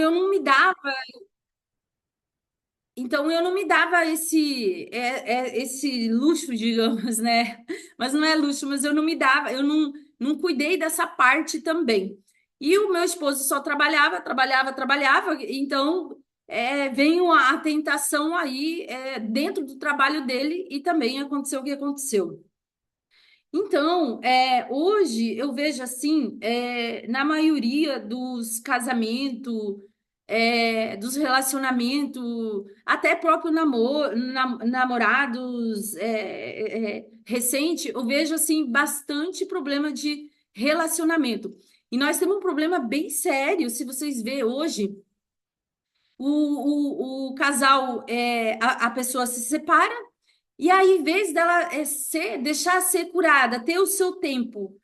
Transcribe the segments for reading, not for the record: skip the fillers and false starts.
eu não me dava, eu não me dava esse luxo, digamos, né? Mas não é luxo, mas eu não me dava, não cuidei dessa parte também. E o meu esposo só trabalhava, trabalhava, trabalhava, então veio a tentação aí dentro do trabalho dele e também aconteceu o que aconteceu. Então, hoje eu vejo assim, na maioria dos casamentos, dos relacionamentos, até próprio namorados recente, eu vejo assim bastante problema de relacionamento. E nós temos um problema bem sério, se vocês verem hoje, o casal, a pessoa se separa. E aí, em vez dela deixar ser curada, ter o seu tempo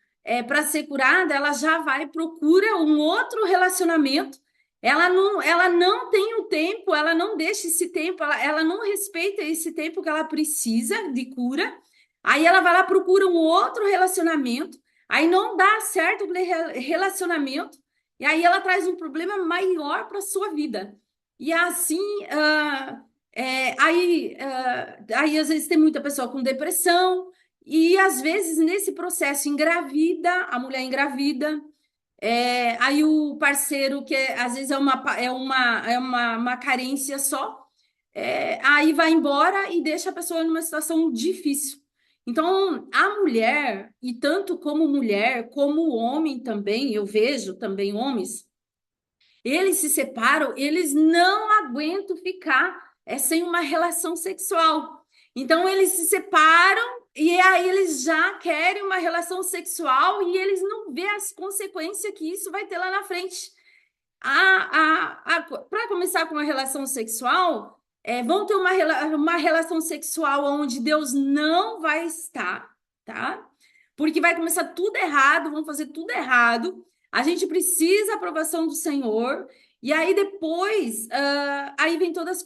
para ser curada, ela já vai procura um outro relacionamento. Ela não tem o tempo, ela não deixa esse tempo, ela não respeita esse tempo que ela precisa de cura. Aí ela vai lá, procura um outro relacionamento, aí não dá certo o relacionamento, e aí ela traz um problema maior para a sua vida. E assim, aí às vezes tem muita pessoa com depressão, e às vezes nesse processo engravida, a mulher engravida, aí o parceiro, que às vezes uma carência só, aí vai embora e deixa a pessoa numa situação difícil. Então, a mulher, e tanto como mulher, como homem também, eu vejo também homens, eles se separam, eles não aguentam ficar sem uma relação sexual. Então, eles se separam e aí eles já querem uma relação sexual e eles não vê as consequências que isso vai ter lá na frente. Para começar com uma relação sexual, vão ter uma relação sexual onde Deus não vai estar, tá? Porque vai começar tudo errado, vão fazer tudo errado. A gente precisa da aprovação do Senhor. E aí depois, aí vem todas as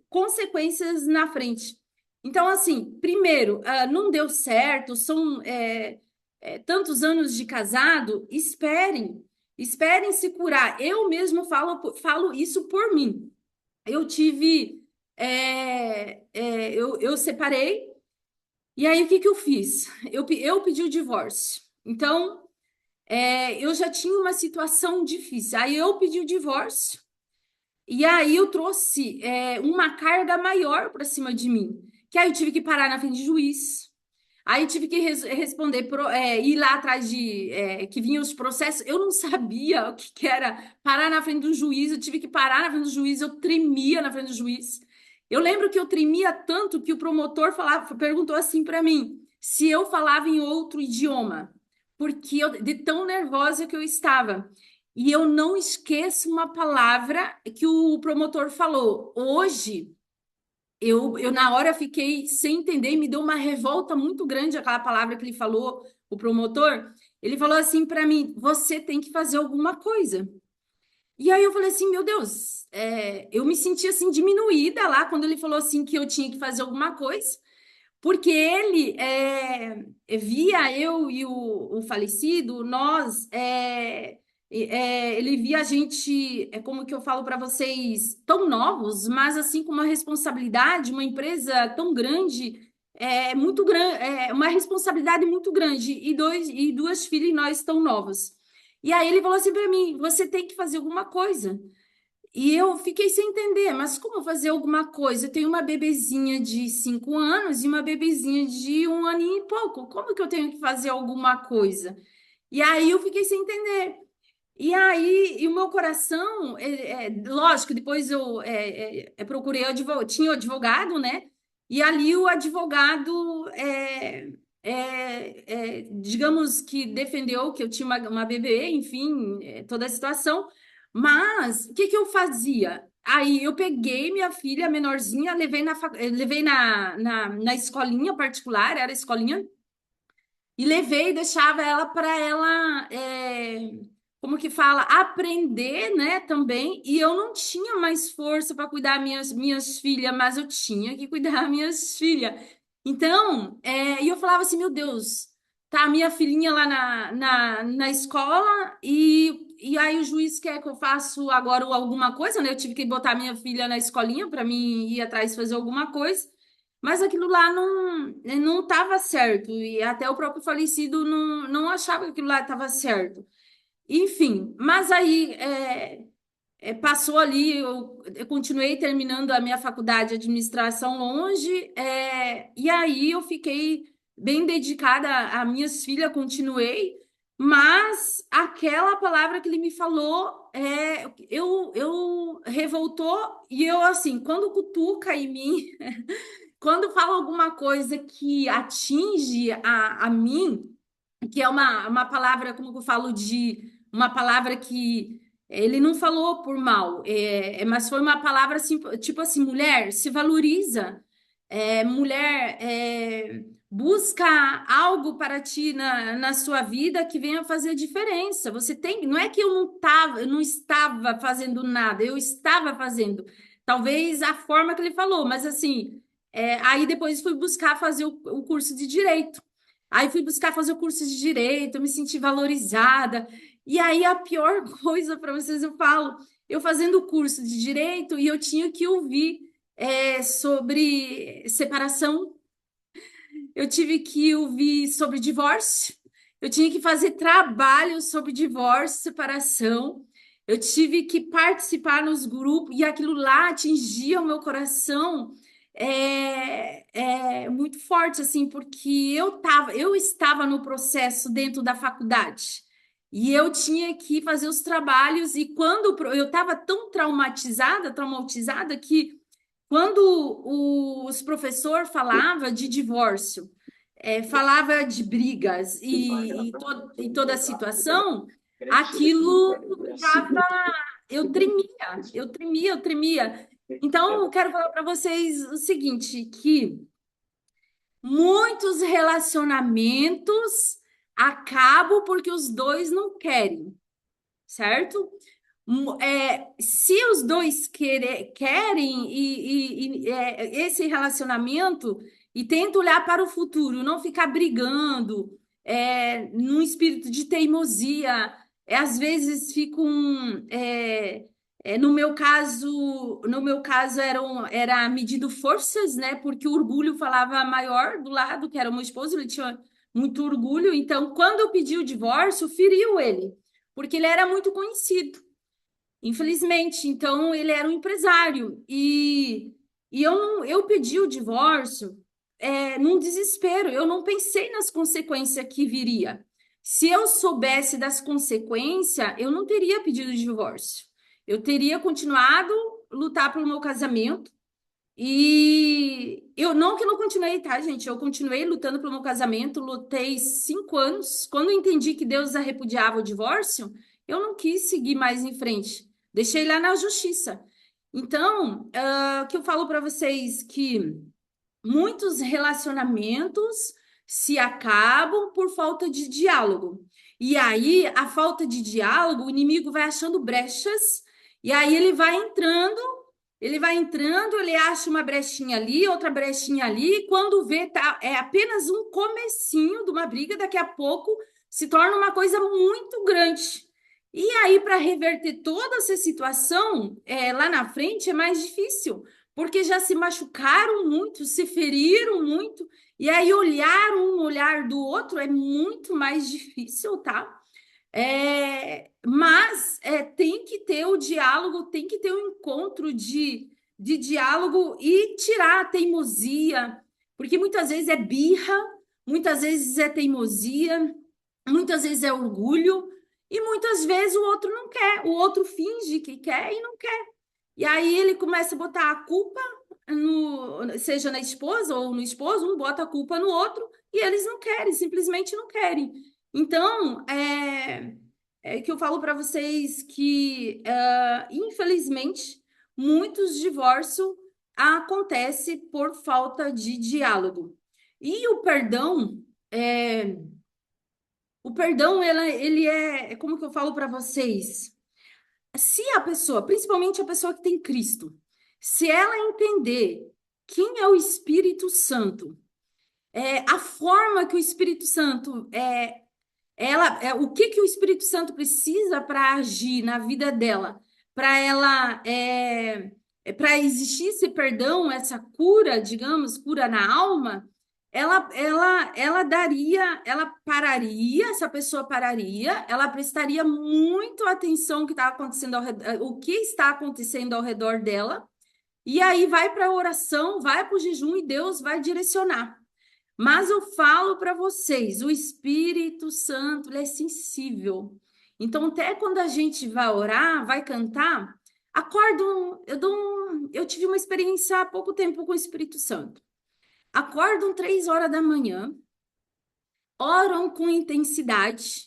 consequências na frente. Então, assim, primeiro, não deu certo, são tantos anos de casado, esperem se curar. Eu mesmo falo isso por mim. Eu tive, eu separei, e aí o que que eu fiz? Eu pedi o divórcio. Então, eu já tinha uma situação difícil. Aí eu pedi o divórcio, e aí eu trouxe uma carga maior para cima de mim. Que aí eu tive que parar na frente de juiz. Aí tive que responder, ir lá atrás que vinham os processos. Eu não sabia o que era parar na frente do juiz. Eu tive que parar na frente do juiz. Eu tremia na frente do juiz. Eu lembro que eu tremia tanto que o promotor perguntou assim para mim se eu falava em outro idioma, porque de tão nervosa que eu estava. E eu não esqueço uma palavra que o promotor falou. Hoje eu na hora fiquei sem entender, e me deu uma revolta muito grande aquela palavra que ele falou, o promotor. Ele falou assim para mim: você tem que fazer alguma coisa. E aí eu falei assim: meu Deus, eu me senti assim diminuída lá quando ele falou assim que eu tinha que fazer alguma coisa, porque ele via eu e o falecido, nós, ele via a gente, como que eu falo para vocês, tão novos, mas assim com uma responsabilidade, uma empresa tão grande, muito grande, uma responsabilidade muito grande, e duas filhas e nós tão novos. E aí ele falou assim para mim: você tem que fazer alguma coisa. E eu fiquei sem entender, mas como fazer alguma coisa? Eu tenho uma bebezinha de 5 anos e uma bebezinha de 1 ano e pouco. Como que eu tenho que fazer alguma coisa? E aí eu fiquei sem entender. E aí, e o meu coração, lógico, depois eu procurei tinha o advogado, né? E ali o advogado, digamos que defendeu que eu tinha uma bebê, enfim, toda a situação. Mas o que que eu fazia? Aí eu peguei minha filha menorzinha, levei na escolinha particular, era escolinha, e levei, deixava ela para ela, como que fala, aprender, né, também. E eu não tinha mais força para cuidar minhas filhas, mas eu tinha que cuidar minhas filhas. Então, e eu falava assim, meu Deus, tá a minha filhinha lá na escola e aí o juiz quer que eu faça agora alguma coisa, né? Eu tive que botar minha filha na escolinha para mim ir atrás fazer alguma coisa, mas aquilo lá não estava certo, e até o próprio falecido não achava que aquilo lá estava certo. Enfim, mas aí passou ali, eu continuei terminando a minha faculdade de administração longe, e aí eu fiquei bem dedicada a minhas filhas, continuei, mas aquela palavra que ele me falou, eu revoltou, e eu assim, quando cutuca em mim, quando fala alguma coisa que atinge a mim, que é uma palavra, como que eu falo, de uma palavra que ele não falou por mal, mas foi uma palavra assim, tipo assim, mulher, se valoriza, mulher, busca algo para ti na sua vida que venha fazer diferença. Você tem, não é que eu não estava fazendo nada, eu estava fazendo. Talvez a forma que ele falou, mas assim, aí depois fui buscar fazer o curso de direito. Aí fui buscar fazer o curso de direito, eu me senti valorizada. E aí a pior coisa para vocês, eu falo, eu fazendo o curso de direito e eu tinha que ouvir sobre separação, eu tive que ouvir sobre divórcio, eu tinha que fazer trabalho sobre divórcio, separação, eu tive que participar nos grupos e aquilo lá atingia o meu coração muito forte, assim, porque eu estava no processo dentro da faculdade. E eu tinha que fazer os trabalhos, e quando eu estava tão traumatizada, que quando os professor falava de divórcio, falava de brigas e toda a situação, aquilo tava, eu tremia. Então, eu quero falar para vocês o seguinte, que muitos relacionamentos acabam porque os dois não querem, certo? Se os dois querem esse relacionamento e tenta olhar para o futuro, não ficar brigando, num espírito de teimosia, às vezes ficam, no meu caso era medindo forças, né? Porque o orgulho falava maior do lado, que era o meu esposo, ele tinha muito orgulho. Então, quando eu pedi o divórcio, feriu ele, porque ele era muito conhecido. Infelizmente, então ele era um empresário e eu pedi o divórcio num desespero. Eu não pensei nas consequências que viria. Se eu soubesse das consequências, eu não teria pedido o divórcio. Eu teria continuado a lutar pelo meu casamento. E eu não que não continuei, tá, gente? Eu continuei lutando pelo meu casamento, lutei 5 anos. Quando eu entendi que Deus repudiava o divórcio, eu não quis seguir mais em frente. Deixei lá na justiça. Então, o que eu falo para vocês que muitos relacionamentos se acabam por falta de diálogo. E aí, a falta de diálogo, o inimigo vai achando brechas, e aí ele vai entrando, ele acha uma brechinha ali, outra brechinha ali, e quando vê, é apenas um comecinho de uma briga, daqui a pouco se torna uma coisa muito grande. E aí, para reverter toda essa situação, lá na frente é mais difícil, porque já se machucaram muito, se feriram muito, e aí olhar um olhar do outro é muito mais difícil, tá? Mas tem que ter o diálogo, tem que ter um encontro de diálogo e tirar a teimosia, porque muitas vezes é birra, muitas vezes é teimosia, muitas vezes é orgulho, e muitas vezes o outro não quer, o outro finge que quer e não quer. E aí ele começa a botar a culpa seja na esposa ou no esposo, um bota a culpa no outro e eles não querem, simplesmente não querem. Então, que eu falo para vocês que, infelizmente, muitos divórcios acontecem por falta de diálogo. E o perdão, ele como que eu falo para vocês? Se a pessoa, principalmente a pessoa que tem Cristo, se ela entender quem é o Espírito Santo, a forma que o Espírito Santo o que que o Espírito Santo precisa para agir na vida dela, para ela para existir esse perdão, essa cura, digamos, cura na alma, ela pararia, essa pessoa pararia, ela prestaria muito atenção ao que está acontecendo o que está acontecendo ao redor dela, e aí vai para a oração, vai para o jejum e Deus vai direcionar. Mas eu falo para vocês, o Espírito Santo, ele é sensível. Então, até quando a gente vai orar, vai cantar, eu tive uma experiência há pouco tempo com o Espírito Santo. Acordam 3 horas da manhã, oram com intensidade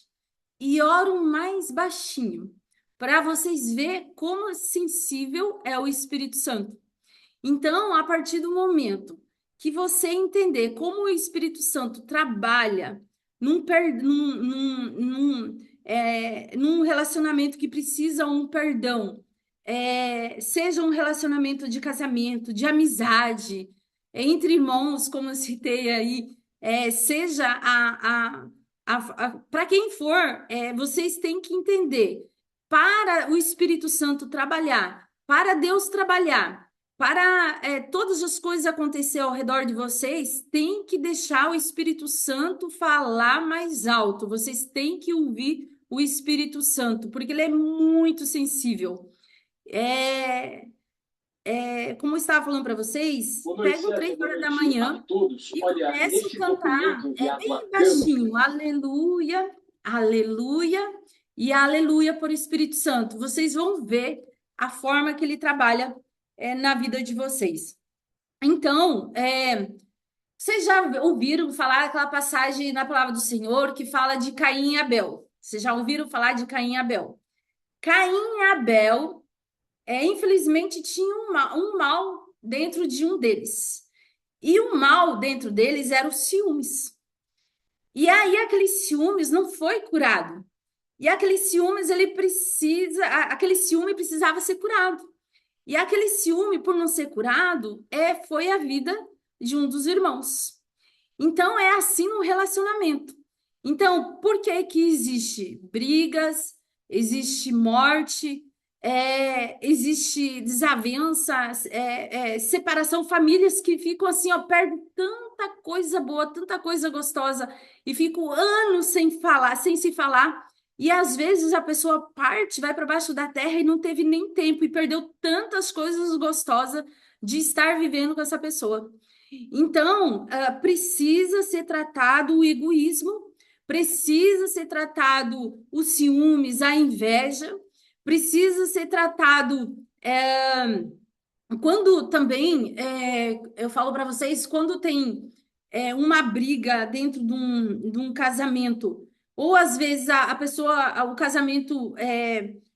e oram mais baixinho, para vocês verem como sensível é o Espírito Santo. Então, a partir do momento que você entender como o Espírito Santo trabalha num relacionamento que precisa um perdão, seja um relacionamento de casamento, de amizade, entre irmãos, como eu citei aí, seja para quem for, vocês têm que entender, para o Espírito Santo trabalhar, para Deus trabalhar, para todas as coisas acontecer ao redor de vocês, tem que deixar o Espírito Santo falar mais alto. Vocês têm que ouvir o Espírito Santo, porque ele é muito sensível. Como eu estava falando para vocês, pegam 3 horas da manhã e começam a cantar bem baixinho, aleluia, aleluia e aleluia por Espírito Santo. Vocês vão ver a forma que ele trabalha na vida de vocês. Então, vocês já ouviram falar aquela passagem na palavra do Senhor que fala de Caim e Abel? Vocês já ouviram falar de Caim e Abel? Caim e Abel, infelizmente, tinham um mal dentro de um deles. E o mal dentro deles era os ciúmes. E aí, aqueles ciúmes não foi curado. E aqueles ciúmes, aquele ciúme precisava ser curado. E aquele ciúme, por não ser curado, foi a vida de um dos irmãos. Então, é assim no relacionamento. Então, por que que existe brigas, existe morte, existe desavença, separação, famílias que ficam assim, ó, perdem tanta coisa boa, tanta coisa gostosa, e ficam anos sem falar, sem se falar. E às vezes a pessoa parte, vai para baixo da terra e não teve nem tempo e perdeu tantas coisas gostosas de estar vivendo com essa pessoa. Então, precisa ser tratado o egoísmo, precisa ser tratado os ciúmes, a inveja, precisa ser tratado quando também, eu falo para vocês, quando tem uma briga dentro de um casamento, ou às vezes a pessoa, o casamento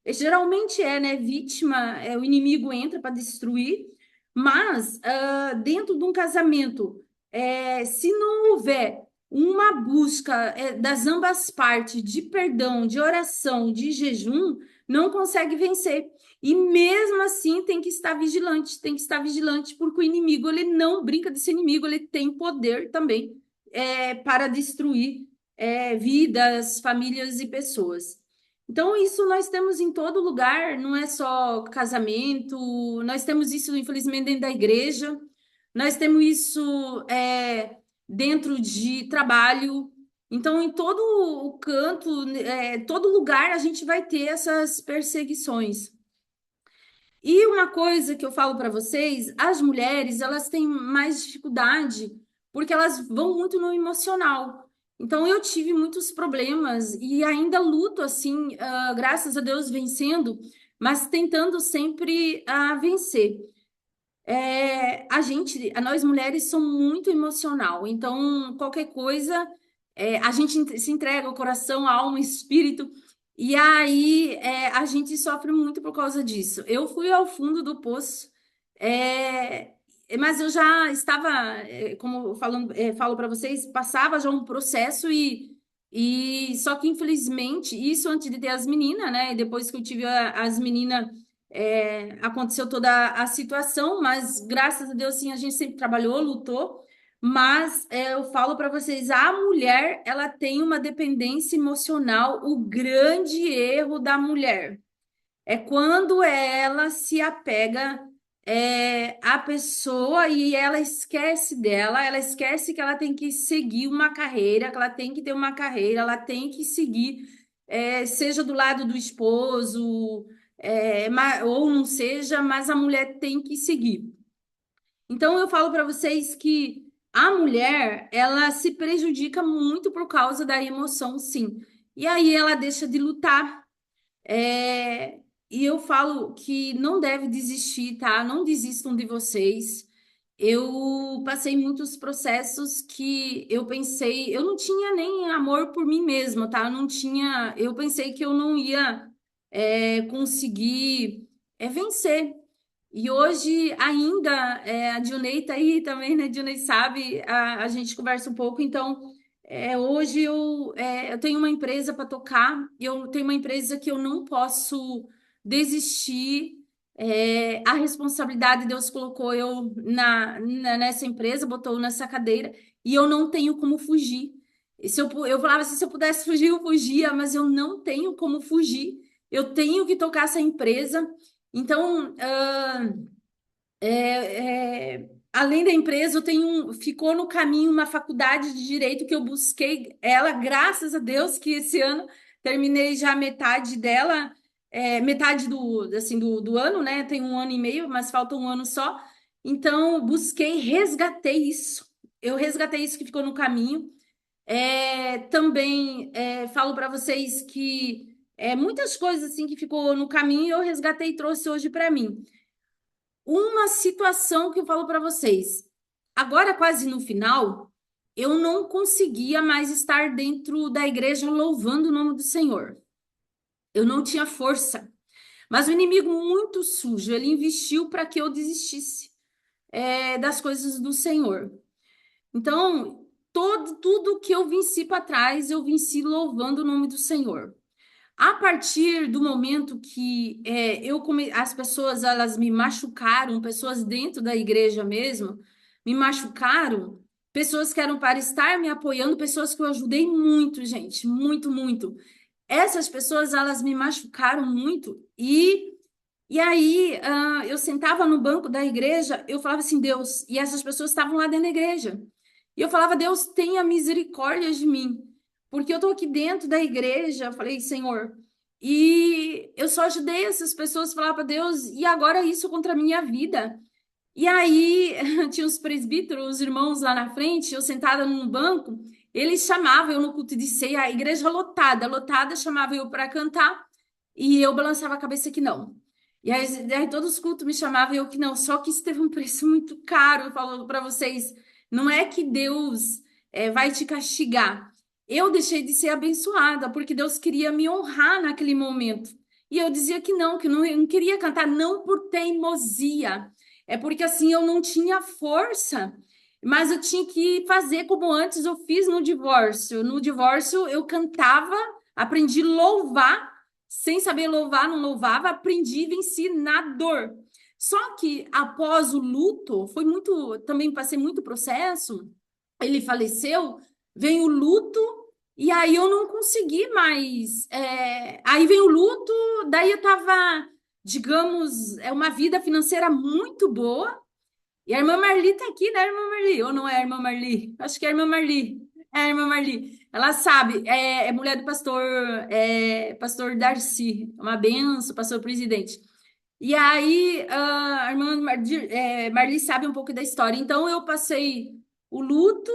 geralmente né, vítima, o inimigo entra para destruir, mas dentro de um casamento, se não houver uma busca das ambas partes de perdão, de oração, de jejum, não consegue vencer. E mesmo assim tem que estar vigilante, porque o inimigo ele não brinca desse inimigo, ele tem poder também para destruir vidas, famílias e pessoas. Então, isso nós temos em todo lugar, não é só casamento, nós temos isso, infelizmente, dentro da igreja, nós temos isso dentro de trabalho. Então, em todo o canto, todo lugar, a gente vai ter essas perseguições. E uma coisa que eu falo para vocês, as mulheres, elas têm mais dificuldade porque elas vão muito no emocional. Então, eu tive muitos problemas e ainda luto, assim, graças a Deus, vencendo, mas tentando sempre vencer. Nós mulheres somos muito emocional, então qualquer coisa, a gente se entrega o coração, a alma, o espírito, e aí a gente sofre muito por causa disso. Eu fui ao fundo do poço, mas eu já estava, como falo para vocês, passava já um processo e só que infelizmente, isso antes de ter as meninas, né? E depois que eu tive as meninas aconteceu toda a situação, mas graças a Deus, sim, a gente sempre trabalhou, lutou, mas eu falo para vocês, a mulher, ela tem uma dependência emocional. O grande erro da mulher é quando ela se apega à pessoa e ela esquece dela, ela esquece que ela tem que seguir uma carreira, que ela tem que ter uma carreira, ela tem que seguir, seja do lado do esposo, ou não seja, mas a mulher tem que seguir. Então eu falo para vocês que a mulher, ela se prejudica muito por causa da emoção, sim. E aí ela deixa de lutar. É, e eu falo que não deve desistir, tá? Não desistam de vocês. Eu passei muitos processos que eu pensei, eu não tinha nem amor por mim mesma, tá? Eu não tinha, eu pensei que eu não ia conseguir vencer. E hoje ainda, a Dionei tá aí também, né? Dionei sabe, a gente conversa um pouco, então hoje eu tenho uma empresa para tocar, e eu tenho uma empresa que eu não posso desistir. A responsabilidade Deus colocou eu nessa empresa, botou nessa cadeira, e eu não tenho como fugir. E se eu falava assim, se eu pudesse fugir, eu fugia, mas eu não tenho como fugir. Eu tenho que tocar essa empresa. Então, além da empresa, ficou no caminho uma faculdade de direito que eu busquei ela, graças a Deus, que esse ano terminei já metade dela, metade do ano, né? Tem um ano e meio, mas falta um ano só. Então, busquei, resgatei isso. Eu resgatei isso que ficou no caminho. Também falo para vocês que muitas coisas assim que ficou no caminho eu resgatei e trouxe hoje para mim. Uma situação que eu falo para vocês. Agora, quase no final, eu não conseguia mais estar dentro da igreja louvando o nome do Senhor. Eu não tinha força. Mas o inimigo muito sujo, ele investiu para que eu desistisse das coisas do Senhor. Então, tudo que eu venci para trás, eu venci louvando o nome do Senhor. A partir do momento que as pessoas elas me machucaram, pessoas dentro da igreja mesmo, me machucaram, pessoas que eram para estar me apoiando, pessoas que eu ajudei muito, gente, muito, muito. Essas pessoas elas me machucaram muito e aí eu sentava no banco da igreja, eu falava assim, Deus, e essas pessoas estavam lá dentro da igreja. E eu falava, Deus, tenha misericórdia de mim, porque eu tô aqui dentro da igreja. Eu falei, Senhor, e eu só ajudei essas pessoas a falar para Deus, e agora isso contra a minha vida. E aí tinha os presbíteros, os irmãos lá na frente, eu sentada num banco, eles chamavam eu no culto de ceia, a igreja lotada, lotada, chamava eu para cantar, e eu balançava a cabeça que não. E aí todos os cultos me chamavam e eu que não, só que isso teve um preço muito caro. Eu falo para vocês, não é que Deus vai te castigar. Eu deixei de ser abençoada porque Deus queria me honrar naquele momento. E eu dizia que não, eu não queria cantar, não por teimosia. É porque assim eu não tinha força, mas eu tinha que fazer como antes eu fiz no divórcio. No divórcio eu cantava, aprendi a louvar, sem saber louvar, não louvava, aprendi e venci na dor. Só que após o luto, também passei muito processo, ele faleceu, vem o luto, e aí eu não consegui mais. Aí vem o luto, daí eu tava, digamos, uma vida financeira muito boa. E a irmã Marli tá aqui, né, irmã Marli? Ou não é a irmã Marli? Acho que é a irmã Marli. É a irmã Marli. Ela sabe, é mulher do pastor Darcy, uma benção, pastor presidente. E aí, a irmã Marli sabe um pouco da história. Então, eu passei o luto,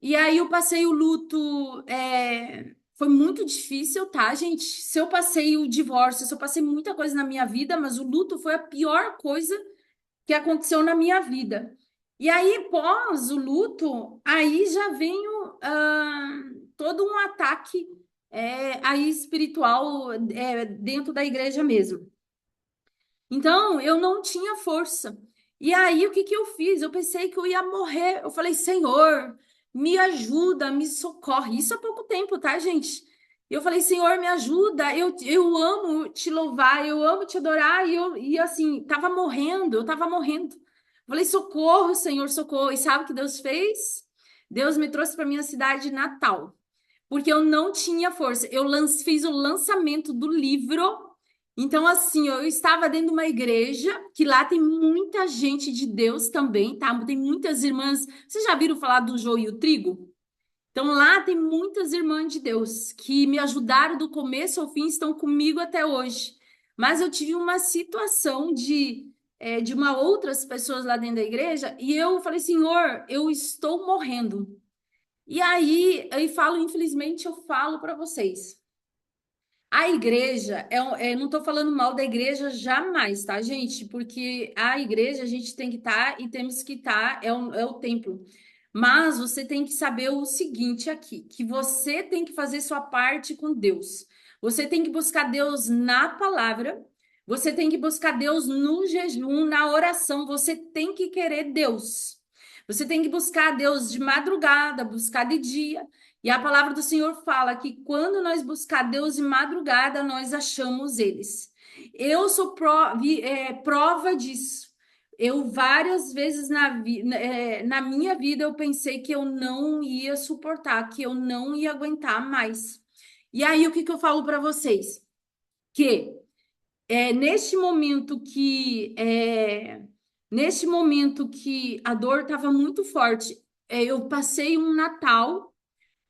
e aí eu passei o luto. Foi muito difícil, tá, gente? Se eu passei o divórcio, se eu passei muita coisa na minha vida, mas o luto foi a pior coisa que aconteceu na minha vida. E aí, pós o luto, aí já vem todo um ataque aí espiritual dentro da igreja mesmo. Então, eu não tinha força. E aí, o que que eu fiz? Eu pensei que eu ia morrer. Eu falei, Senhor, me ajuda, me socorre. Isso há pouco tempo, tá, gente? Eu falei, Senhor, me ajuda. Eu amo te louvar, eu amo te adorar. E assim, tava morrendo, eu tava morrendo. Falei, socorro, Senhor, socorro. E sabe o que Deus fez? Deus me trouxe para minha cidade natal, porque eu não tinha força. Fiz o lançamento do livro. Então, assim, eu estava dentro de uma igreja, que lá tem muita gente de Deus também, tá? Tem muitas irmãs. Vocês já viram falar do joio e o trigo? Então, lá tem muitas irmãs de Deus que me ajudaram do começo ao fim, estão comigo até hoje. Mas eu tive uma situação de uma outras pessoas lá dentro da igreja e eu falei, Senhor, eu estou morrendo. E aí, eu falo, infelizmente, eu falo para vocês. A igreja, não estou falando mal da igreja jamais, tá, gente? Porque a igreja a gente tem que estar e temos que estar, é o templo. Mas você tem que saber o seguinte aqui, que você tem que fazer sua parte com Deus. Você tem que buscar Deus na palavra, você tem que buscar Deus no jejum, na oração, você tem que querer Deus. Você tem que buscar Deus de madrugada, buscar de dia. E a palavra do Senhor fala que quando nós buscar Deus de madrugada, nós achamos eles. Eu sou prova disso. Eu várias vezes na minha vida eu pensei que eu não ia suportar, que eu não ia aguentar mais. E aí o que que eu falo para vocês? Que neste momento que a dor estava muito forte, eu passei um Natal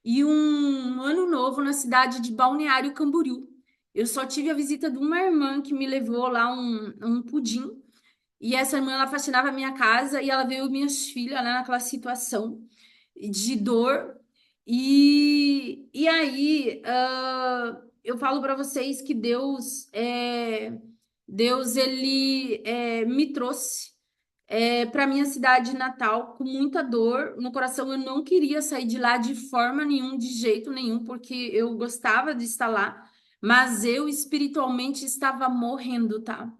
e um ano novo na cidade de Balneário Camboriú. Eu só tive a visita de uma irmã que me levou lá um pudim. E essa irmã, ela faxinava a minha casa e ela veio minhas filhas, né, naquela situação de dor. E aí, eu falo para vocês que Deus, ele me trouxe para minha cidade natal com muita dor no coração. Eu não queria sair de lá de forma nenhuma, de jeito nenhum, porque eu gostava de estar lá, mas eu espiritualmente estava morrendo, tá?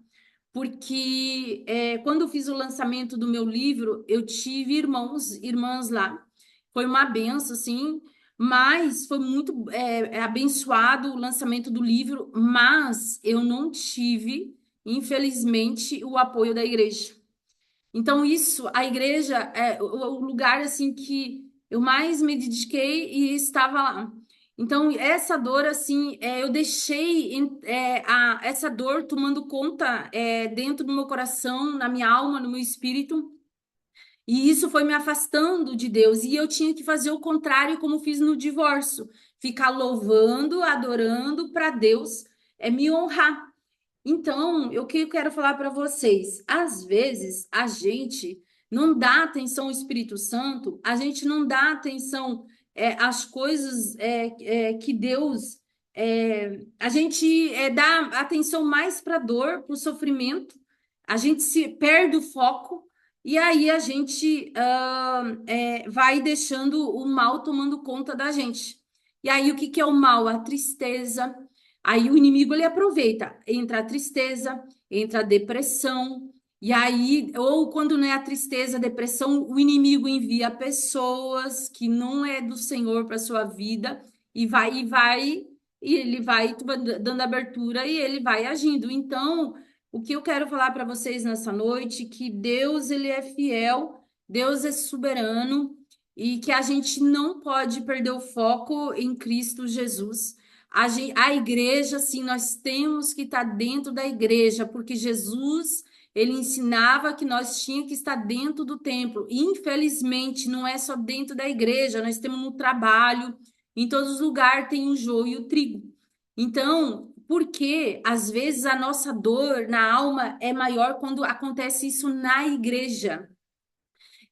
Porque quando eu fiz o lançamento do meu livro, eu tive irmãs lá. Foi uma benção, assim, mas foi muito abençoado o lançamento do livro, mas eu não tive, infelizmente, o apoio da igreja. Então, isso, a igreja é o lugar assim que eu mais me dediquei e estava lá. Então, essa dor, assim, eu deixei essa dor tomando conta dentro do meu coração, na minha alma, no meu espírito, e isso foi me afastando de Deus. E eu tinha que fazer o contrário, como fiz no divórcio, ficar louvando, adorando para Deus, me honrar. Então, o que eu quero falar para vocês? Às vezes, a gente não dá atenção ao Espírito Santo, a gente não dá atenção às coisas que Deus. A gente dá atenção mais para a dor, para o sofrimento, a gente se perde o foco, e aí a gente vai deixando o mal tomando conta da gente. E aí, o que que é o mal? A tristeza. Aí o inimigo ele aproveita, entra a tristeza, entra a depressão, e aí, ou quando não é a tristeza, a depressão, o inimigo envia pessoas que não é do Senhor para sua vida, e ele vai dando abertura e ele vai agindo. Então, o que eu quero falar para vocês nessa noite, que Deus ele é fiel, Deus é soberano, e que a gente não pode perder o foco em Cristo Jesus. A igreja, sim, nós temos que estar dentro da igreja, porque Jesus, ele ensinava que nós tínhamos que estar dentro do templo. E, infelizmente, não é só dentro da igreja, nós temos no trabalho, em todos os lugares tem o joio e o trigo. Então, porque às vezes a nossa dor na alma é maior quando acontece isso na igreja?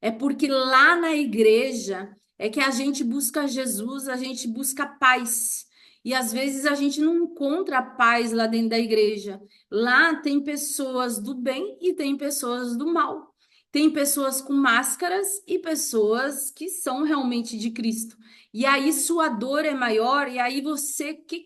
É porque lá na igreja é que a gente busca Jesus, a gente busca paz. E às vezes a gente não encontra paz lá dentro da igreja. Lá tem pessoas do bem e tem pessoas do mal. Tem pessoas com máscaras e pessoas que são realmente de Cristo. E aí sua dor é maior, e aí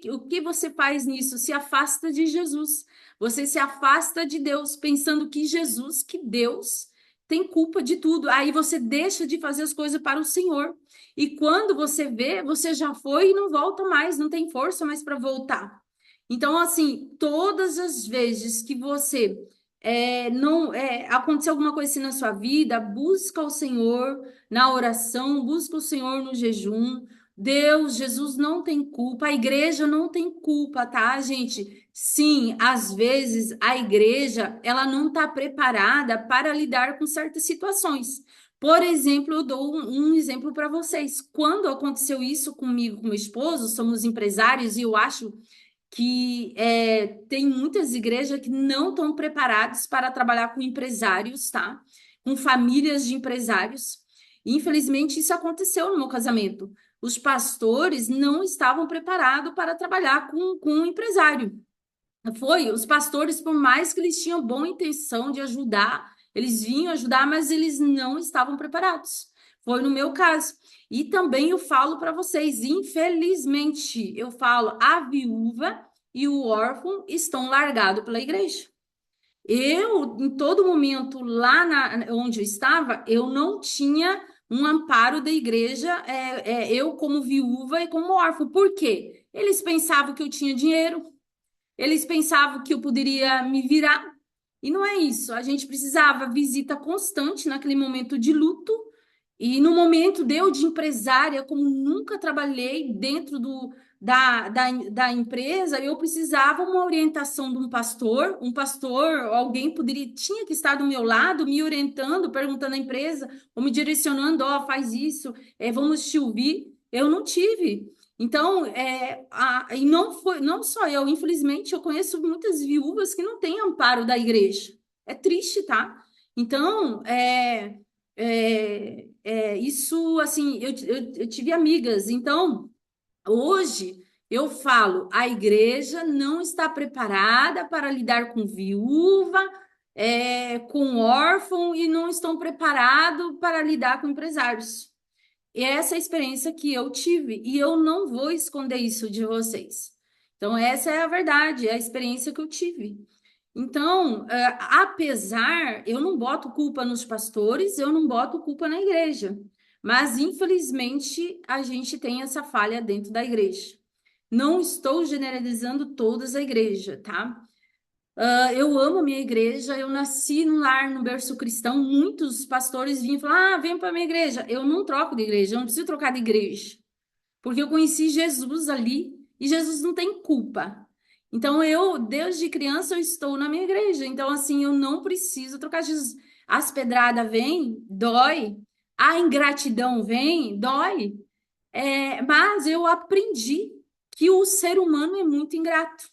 o que você faz nisso? Se afasta de Jesus. Você se afasta de Deus, pensando que Jesus, que Deus tem culpa de tudo. Aí você deixa de fazer as coisas para o Senhor. E quando você vê, você já foi e não volta mais, não tem força mais para voltar. Então, assim, todas as vezes que você não aconteceu alguma coisa assim na sua vida, busca o Senhor na oração, busca o Senhor no jejum. Deus, Jesus não tem culpa, a igreja não tem culpa, tá, gente? Sim, às vezes a igreja ela não está preparada para lidar com certas situações. Por exemplo, eu dou um exemplo para vocês. Quando aconteceu isso comigo, com meu esposo, somos empresários e eu acho que tem muitas igrejas que não estão preparadas para trabalhar com empresários, tá? Com famílias de empresários. Infelizmente, isso aconteceu no meu casamento. Os pastores não estavam preparados para trabalhar com um empresário. Os pastores, por mais que eles tinham boa intenção de ajudar, eles vinham ajudar, mas eles não estavam preparados. Foi no meu caso. E também eu falo para vocês, infelizmente, eu falo, a viúva e o órfão estão largados pela igreja. Eu, em todo momento, lá onde eu estava, eu não tinha um amparo da igreja, eu como viúva e como órfão. Por quê? Eles pensavam que eu tinha dinheiro, eles pensavam que eu poderia me virar, e não é isso. A gente precisava visita constante naquele momento de luto, e no momento de eu de empresária, como nunca trabalhei dentro da empresa, eu precisava uma orientação de um pastor, alguém tinha que estar do meu lado, me orientando, perguntando à empresa, ou me direcionando, ó, faz isso, vamos te ouvir. Eu não tive. Então, e não foi, não só eu, infelizmente, eu conheço muitas viúvas que não têm amparo da igreja. É triste, tá? Então, isso, assim, eu tive amigas. Então, hoje, eu falo, a igreja não está preparada para lidar com viúva, com órfão, e não estão preparados para lidar com empresários. E essa é a experiência que eu tive, e eu não vou esconder isso de vocês. Então, essa é a verdade, é a experiência que eu tive. Então, apesar, eu não boto culpa nos pastores, eu não boto culpa na igreja, mas infelizmente a gente tem essa falha dentro da igreja. Não estou generalizando todas a igreja, tá? Eu amo a minha igreja, eu nasci no lar, no berço cristão. Muitos pastores vinham falar: vem para minha igreja. Eu não troco de igreja, eu não preciso trocar de igreja, porque eu conheci Jesus ali e Jesus não tem culpa. Então, desde criança, eu estou na minha igreja. Então, assim, eu não preciso trocar Jesus. As pedradas vêm, dói. A ingratidão vem, dói. Mas eu aprendi que o ser humano é muito ingrato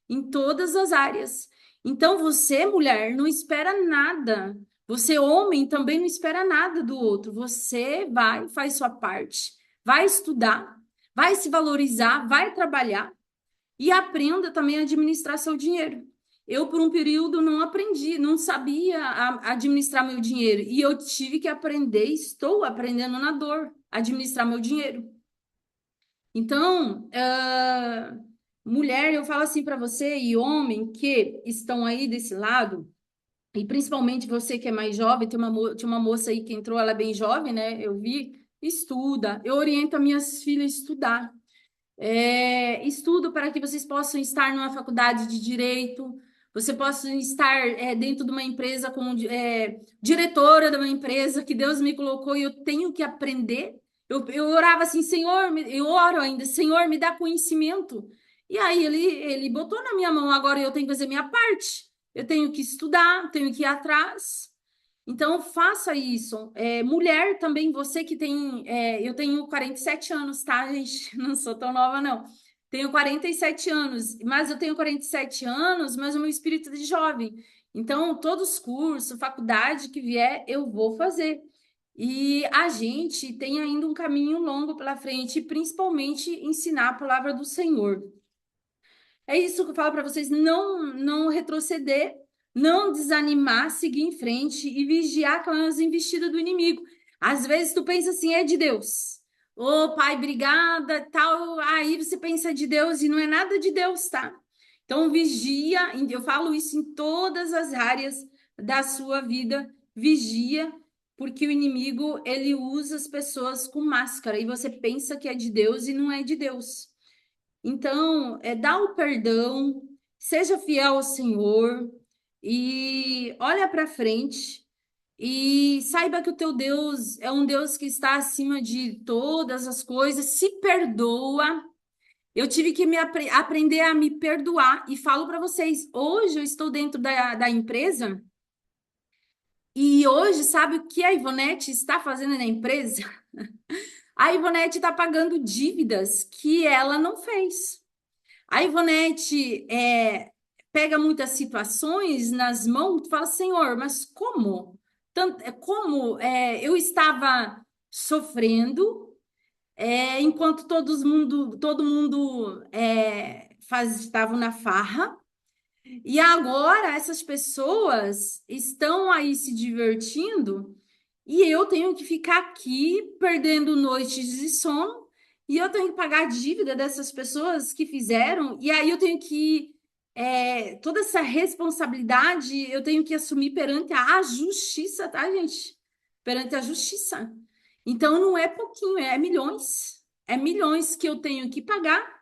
em todas as áreas. Então, você, mulher, não espera nada. Você, homem, também não espera nada do outro. Você vai, faz sua parte, vai estudar, vai se valorizar, vai trabalhar e aprenda também a administrar seu dinheiro. Eu, por um período, não aprendi, não sabia administrar meu dinheiro. E eu tive que aprender, estou aprendendo na dor, administrar meu dinheiro. Então, mulher, eu falo assim para você e homem que estão aí desse lado, e principalmente você que é mais jovem, tinha uma moça aí que entrou, ela é bem jovem, né? Eu vi, estuda. Eu oriento as minhas filhas a estudar. Estudo para que vocês possam estar numa faculdade de direito, você possa estar dentro de uma empresa como diretora de uma empresa que Deus me colocou e eu tenho que aprender. Eu orava assim, Senhor, eu oro ainda, Senhor, me dá conhecimento. E aí ele botou na minha mão, agora eu tenho que fazer minha parte. Eu tenho que estudar, tenho que ir atrás. Então, faça isso. Mulher também, você que tem. Eu tenho 47 anos, tá, gente? Não sou tão nova, não. Tenho 47 anos, mas eu tenho 47 anos, mas o meu espírito é de jovem. Então, todos os cursos, faculdade que vier, eu vou fazer. E a gente tem ainda um caminho longo pela frente, principalmente ensinar a palavra do Senhor. É isso que eu falo para vocês, não retroceder, não desanimar, seguir em frente e vigiar com as investidas do inimigo. Às vezes tu pensa assim, é de Deus. Ô, pai, obrigada, tal. Aí você pensa de Deus e não é nada de Deus, tá? Então vigia, eu falo isso em todas as áreas da sua vida, vigia, porque o inimigo, ele usa as pessoas com máscara e você pensa que é de Deus e não é de Deus. Então, dá o perdão, seja fiel ao Senhor, e olha para frente e saiba que o teu Deus é um Deus que está acima de todas as coisas. Se perdoa. Eu tive que aprender a me perdoar e falo para vocês, hoje eu estou dentro da empresa e hoje, sabe o que a Ivonete está fazendo na empresa? A Ivonete está pagando dívidas que ela não fez. A Ivonete pega muitas situações nas mãos e fala, Senhor, mas como? Eu estava sofrendo, enquanto todo mundo estavam na farra, e agora essas pessoas estão aí se divertindo e eu tenho que ficar aqui perdendo noites de sono e eu tenho que pagar a dívida dessas pessoas que fizeram, e aí eu tenho que toda essa responsabilidade eu tenho que assumir perante a justiça, tá, gente? Perante a justiça. Então não é pouquinho, é milhões. É milhões que eu tenho que pagar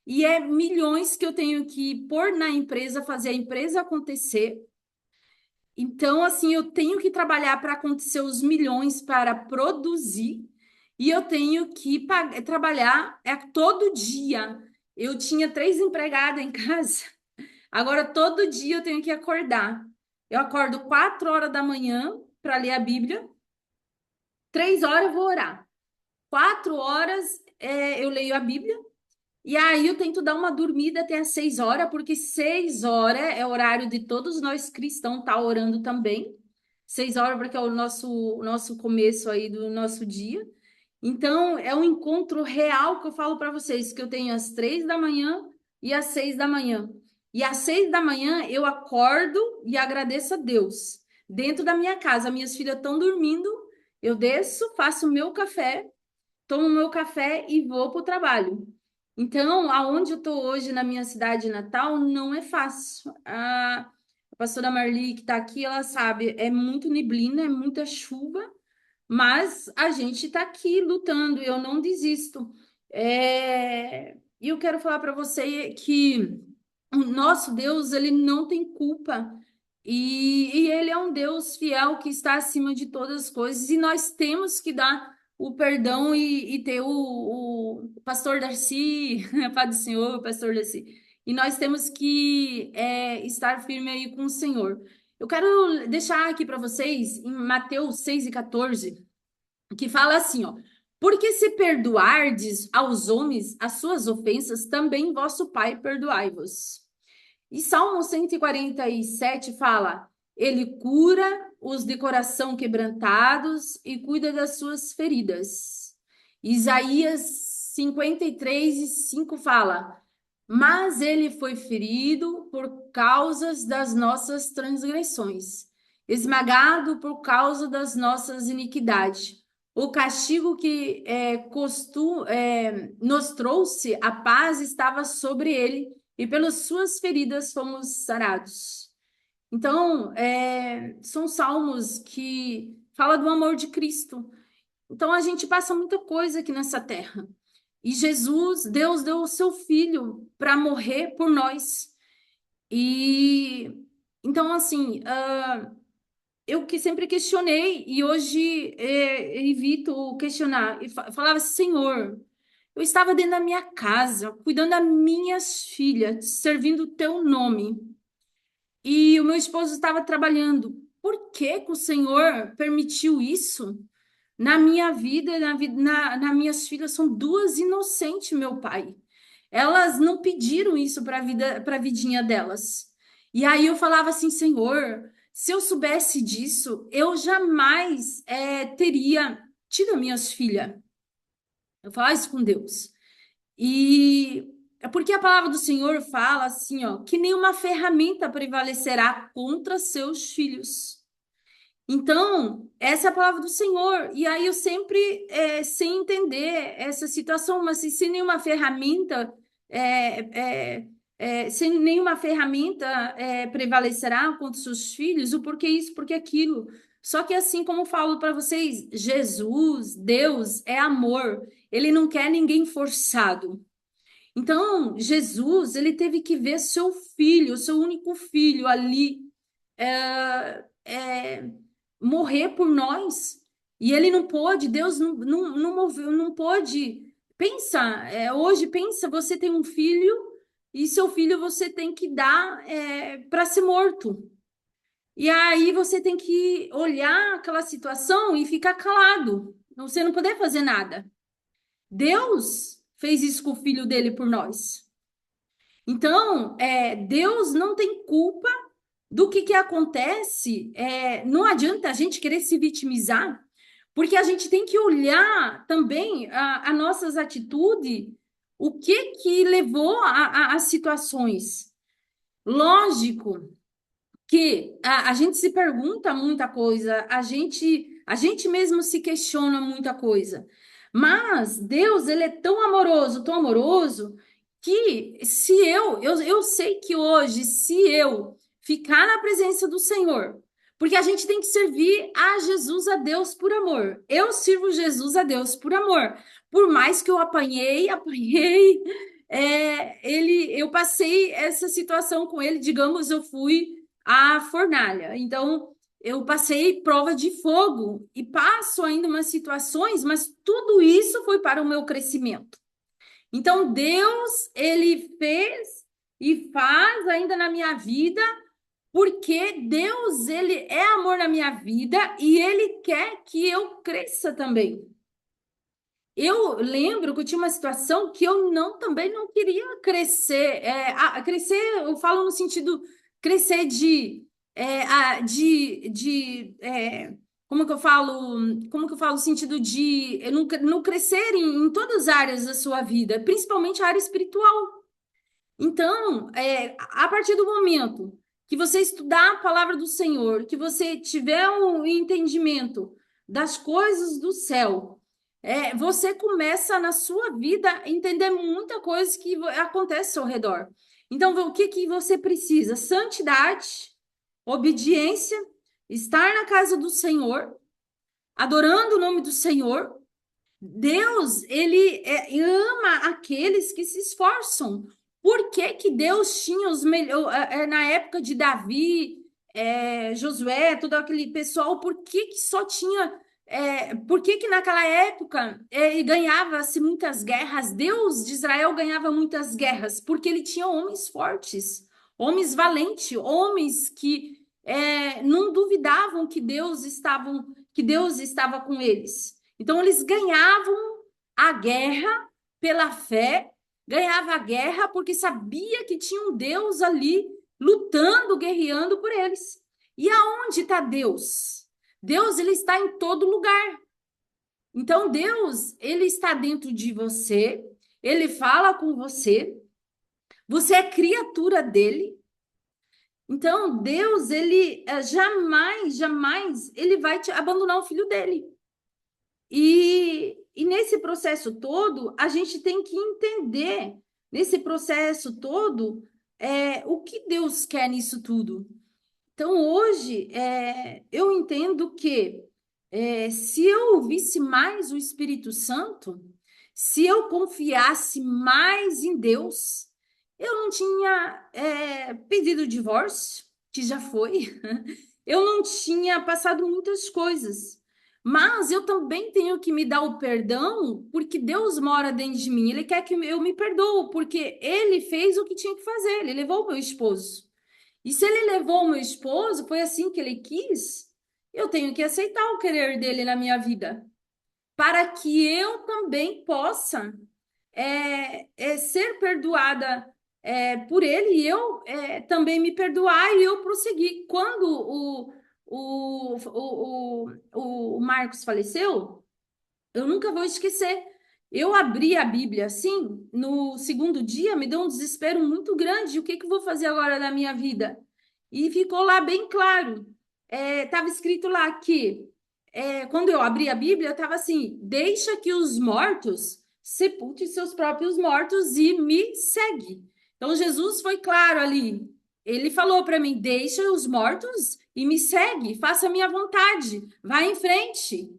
e é milhões que eu tenho que pôr na empresa, fazer a empresa acontecer. Então, assim, eu tenho que trabalhar para acontecer os milhões para produzir, e eu tenho que trabalhar todo dia. Eu tinha 3 empregadas em casa, agora todo dia eu tenho que acordar. Eu acordo 4 horas da manhã para ler a Bíblia, 3 horas eu vou orar, 4 horas eu leio a Bíblia, e aí eu tento dar uma dormida até às 6 horas, porque 6 horas é o horário de todos nós cristãos estar orando também. 6 horas, porque é o nosso começo aí do nosso dia. Então, é um encontro real que eu falo para vocês, que eu tenho às 3 da manhã e às 6 da manhã. E às 6 da manhã eu acordo e agradeço a Deus. Dentro da minha casa, minhas filhas estão dormindo, eu desço, faço o meu café, tomo meu café e vou para o trabalho. Então, aonde eu estou hoje na minha cidade natal, não é fácil. A pastora Marli, que está aqui, ela sabe, é muito neblina, é muita chuva, mas a gente está aqui lutando, eu não desisto. E eu quero falar para você que o nosso Deus, ele não tem culpa. E ele é um Deus fiel que está acima de todas as coisas, e nós temos que dar o perdão e ter o pastor Darcy, a paz do Senhor, o pastor Darcy. E nós temos que estar firme aí com o Senhor. Eu quero deixar aqui para vocês, em Mateus 6:14, que fala assim, ó. Porque se perdoardes aos homens as suas ofensas, também vosso Pai perdoai-vos. E Salmo 147 fala: Ele cura os de coração quebrantados e cuida das suas feridas. Isaías 53:5 fala: Mas ele foi ferido por causas das nossas transgressões, esmagado por causa das nossas iniquidades. O castigo que nos trouxe a paz estava sobre ele, e pelas suas feridas fomos sarados. Então, são salmos que falam do amor de Cristo. Então, a gente passa muita coisa aqui nessa terra. E Jesus, Deus deu o seu filho para morrer por nós. E então, assim, eu que sempre questionei e hoje evito questionar. E falava assim, Senhor, eu estava dentro da minha casa, cuidando das minhas filhas, servindo o teu nome. E o meu esposo estava trabalhando. Por que que o Senhor permitiu isso na minha vida, nas minhas filhas? São duas inocentes, meu pai. Elas não pediram isso para a vida, para a vidinha delas. E aí eu falava assim, Senhor, se eu soubesse disso, eu jamais teria tido as minhas filhas. Eu falava isso com Deus. E é porque a palavra do Senhor fala assim, ó, que nenhuma ferramenta prevalecerá contra seus filhos. Então, essa é a palavra do Senhor. E aí eu sempre, sem entender essa situação, mas se nenhuma ferramenta, sem nenhuma ferramenta prevalecerá contra os seus filhos, o porquê isso, porquê aquilo. Só que assim como eu falo para vocês, Jesus, Deus, é amor. Ele não quer ninguém forçado. Então, Jesus, ele teve que ver seu filho, seu único filho ali, é, morrer por nós. E ele não pôde, Deus não moveu, não pôde. Pensa, hoje pensa, você tem um filho e seu filho você tem que dar para ser morto. E aí você tem que olhar aquela situação e ficar calado. Você não poder fazer nada. Deus fez isso com o filho dele por nós. Então, Deus não tem culpa do que acontece. Não adianta a gente querer se vitimizar, porque a gente tem que olhar também a nossas atitudes, o que levou a situações. Lógico que a gente se pergunta muita coisa, a gente mesmo se questiona muita coisa. Mas Deus, ele é tão amoroso, que se eu sei que hoje, se eu ficar na presença do Senhor, porque a gente tem que servir a Jesus, a Deus por amor. Eu sirvo Jesus a Deus por amor. Por mais que eu apanhei, eu passei essa situação com ele, digamos, eu fui a fornalha. Então, eu passei prova de fogo e passo ainda umas situações, mas tudo isso foi para o meu crescimento. Então, Deus, ele fez e faz ainda na minha vida, porque Deus, ele é amor na minha vida e ele quer que eu cresça também. Eu lembro que eu tinha uma situação que eu também não queria crescer. Crescer, eu falo no sentido crescer como que eu falo? Como que eu falo? No sentido de não crescer em todas as áreas da sua vida, principalmente a área espiritual. Então, a partir do momento que você estudar a palavra do Senhor, que você tiver um entendimento das coisas do céu, você começa na sua vida a entender muita coisa que acontece ao redor. Então, o que que você precisa? Santidade, obediência, estar na casa do Senhor, adorando o nome do Senhor. Deus, ele ama aqueles que se esforçam. Por que que Deus tinha os melhores, na época de Davi, Josué, todo aquele pessoal, por que que só tinha, por que que naquela época ganhava-se muitas guerras? Deus de Israel ganhava muitas guerras, porque ele tinha homens fortes, homens valentes, homens que não duvidavam que Deus estava com eles. Então, eles ganhavam a guerra pela fé, ganhava a guerra porque sabia que tinha um Deus ali lutando, guerreando por eles. E aonde está Deus? Deus, ele está em todo lugar. Então, Deus, ele está dentro de você, ele fala com você, você é criatura dele. Então, Deus, ele jamais, jamais, ele vai te abandonar o filho dele. E nesse processo todo, a gente tem que entender, nesse processo todo, o que Deus quer nisso tudo. Então, hoje, eu entendo que se eu ouvisse mais o Espírito Santo, se eu confiasse mais em Deus, eu não tinha pedido divórcio, que já foi, eu não tinha passado muitas coisas. Mas eu também tenho que me dar o perdão, porque Deus mora dentro de mim. Ele quer que eu me perdoe, porque ele fez o que tinha que fazer. Ele levou o meu esposo. E se ele levou o meu esposo, foi assim que ele quis, eu tenho que aceitar o querer dele na minha vida, para que eu também possa ser perdoada por ele e eu também me perdoar e eu prosseguir. Quando o Marcos faleceu, eu nunca vou esquecer. Eu abri a Bíblia assim, no segundo dia, me deu um desespero muito grande. O que que eu vou fazer agora na minha vida? E ficou lá bem claro. Estava escrito lá que, quando eu abri a Bíblia, estava assim: deixa que os mortos sepulte seus próprios mortos e me segue. Então, Jesus foi claro ali. Ele falou para mim: deixa os mortos e me segue, faça a minha vontade, vá em frente.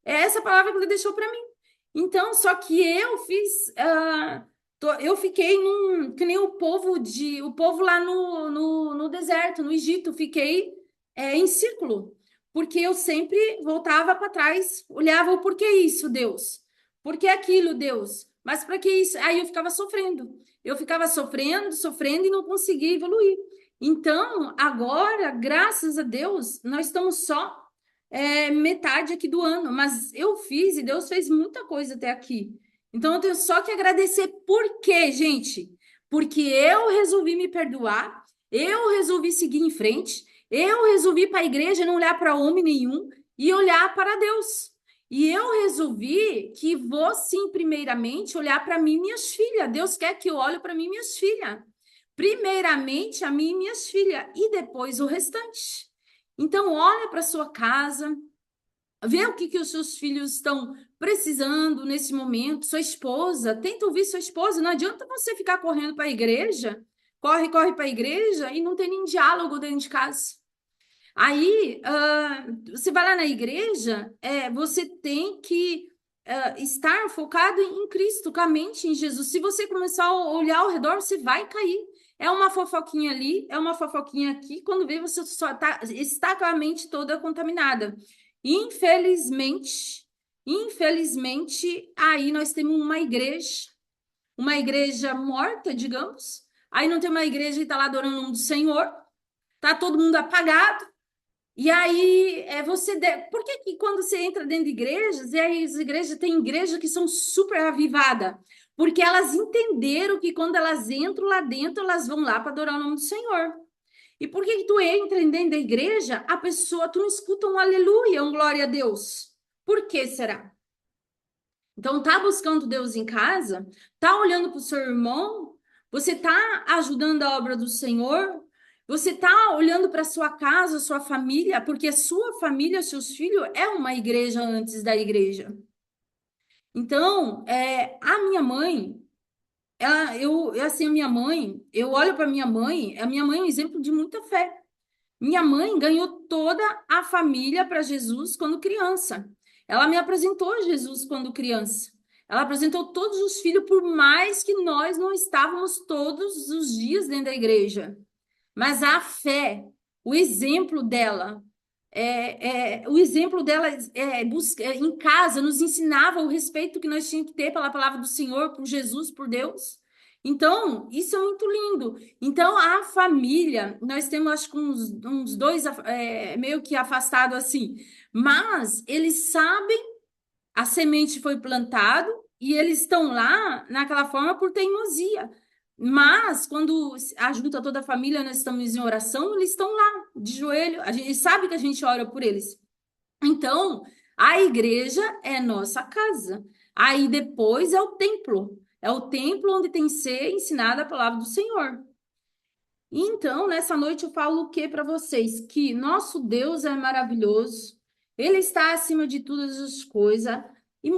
É essa palavra que ele deixou para mim. Então, só que eu fiz, eu fiquei que nem o povo lá no deserto, no Egito, fiquei em círculo, porque eu sempre voltava para trás, olhava o porquê isso, Deus? Por que aquilo, Deus? Mas para que isso? Aí eu ficava sofrendo. Eu ficava sofrendo, sofrendo e não conseguia evoluir. Então, agora, graças a Deus, nós estamos só metade aqui do ano, mas eu fiz e Deus fez muita coisa até aqui. Então, eu tenho só que agradecer. Por quê, gente? Porque eu resolvi me perdoar, eu resolvi seguir em frente, eu resolvi ir para a igreja não olhar para homem nenhum e olhar para Deus. E eu resolvi que vou sim, primeiramente, olhar para mim e minhas filhas. Deus quer que eu olhe para mim e minhas filhas. Primeiramente a mim e minhas filhas, e depois o restante. Então, olha para sua casa, vê o que os seus filhos estão precisando nesse momento, sua esposa, tenta ouvir sua esposa, não adianta você ficar correndo para a igreja, corre para a igreja e não tem nem diálogo dentro de casa. Aí, você vai lá na igreja, você tem que estar focado em Cristo, com a mente em Jesus. Se você começar a olhar ao redor, você vai cair. É uma fofoquinha ali, é uma fofoquinha aqui. Quando vê, você só está com a mente toda contaminada. Infelizmente, aí nós temos uma igreja morta, digamos. Aí não tem uma igreja que está lá adorando o nome do Senhor. Tá todo mundo apagado. E aí, por que que quando você entra dentro de igrejas, e aí as igrejas, tem igrejas que são super avivadas? Porque elas entenderam que quando elas entram lá dentro, elas vão lá para adorar o nome do Senhor. E por que que tu entra dentro da igreja, a pessoa, tu não escuta um aleluia, um glória a Deus? Por que será? Então, tá buscando Deus em casa? Tá olhando para o seu irmão? Você tá ajudando a obra do Senhor? Você tá olhando para sua casa, sua família? Porque a sua família, seus filhos, é uma igreja antes da igreja. Então, a minha mãe, assim, a minha mãe, eu olho para a minha mãe é um exemplo de muita fé. Minha mãe ganhou toda a família para Jesus quando criança. Ela me apresentou Jesus quando criança. Ela apresentou todos os filhos, por mais que nós não estávamos todos os dias dentro da igreja. Mas a fé, o exemplo dela, em casa, nos ensinava o respeito que nós tínhamos que ter pela palavra do Senhor, por Jesus, por Deus. Então, isso é muito lindo. Então, a família, nós temos acho que uns dois meio que afastados assim, mas eles sabem, a semente foi plantada e eles estão lá naquela forma por teimosia. Mas quando ajuda toda a família, nós estamos em oração, eles estão lá de joelho. A gente sabe que a gente ora por eles. Então, a igreja é nossa casa. Aí depois é o templo. É o templo onde tem que ser ensinada a palavra do Senhor. Então, nessa noite eu falo o que para vocês? Que nosso Deus é maravilhoso. Ele está acima de todas as coisas. E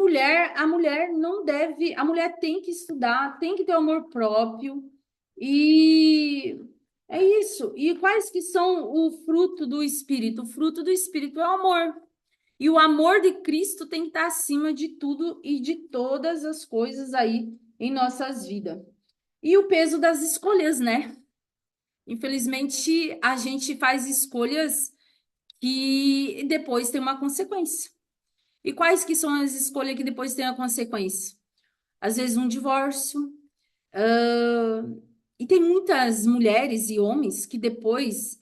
a mulher não deve, a mulher tem que estudar, tem que ter amor próprio. E é isso. E quais que são o fruto do Espírito? O fruto do Espírito é o amor. E o amor de Cristo tem que estar acima de tudo e de todas as coisas aí em nossas vidas. E o peso das escolhas, né? Infelizmente, a gente faz escolhas que depois tem uma consequência. E quais que são as escolhas que depois tem a consequência? Às vezes um divórcio. E tem muitas mulheres e homens que depois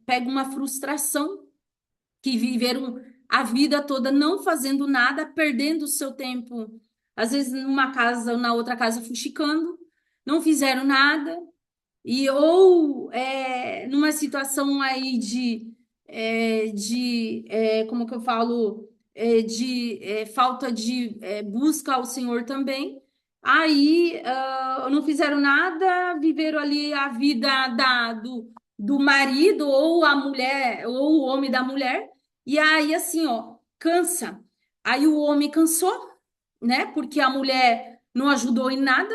pegam uma frustração, que viveram a vida toda não fazendo nada, perdendo o seu tempo, às vezes numa casa ou na outra casa fuxicando, não fizeram nada, ou numa situação aí como que eu falo, de falta de busca ao Senhor também. Aí não fizeram nada, viveram ali a vida do marido, ou a mulher, ou o homem da mulher, e aí assim, ó, cansa. Aí o homem cansou, né? Porque a mulher não ajudou em nada.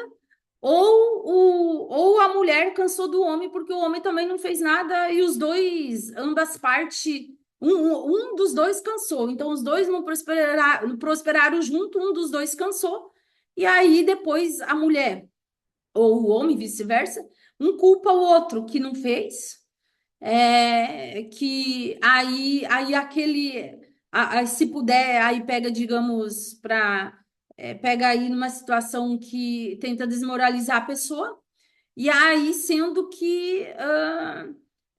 Ou a mulher cansou do homem porque o homem também não fez nada e os dois, ambas partes, um dos dois cansou. Então, os dois não prosperaram junto, um dos dois cansou. E aí, depois, a mulher, ou o homem, vice-versa, um culpa o outro que não fez. que aí se puder, aí pega, digamos, pega aí numa situação que tenta desmoralizar a pessoa, e aí sendo que